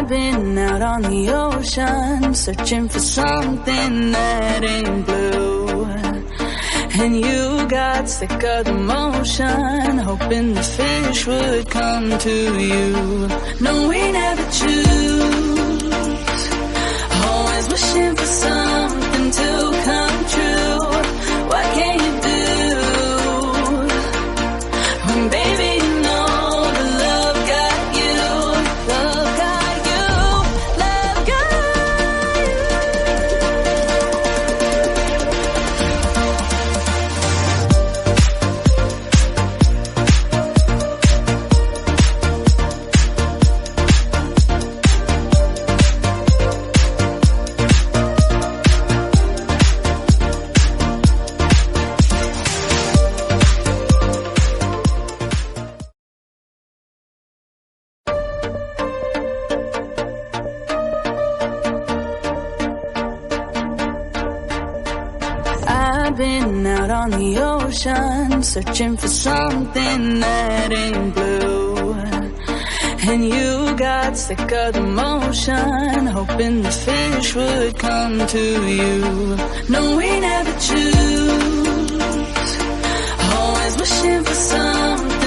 I've been out on the ocean, searching for something that ain't blue. And you got sick of the motion, hoping the fish would come to you. No, we never choose, always wishing for something to come true. What can you do when, baby, you know the love got you, love got you, love got you. I've been out on the ocean, searching for something that ain't blue. And you got sick of the motion, hoping the fish would come to you. No, we never choose, always wishing for something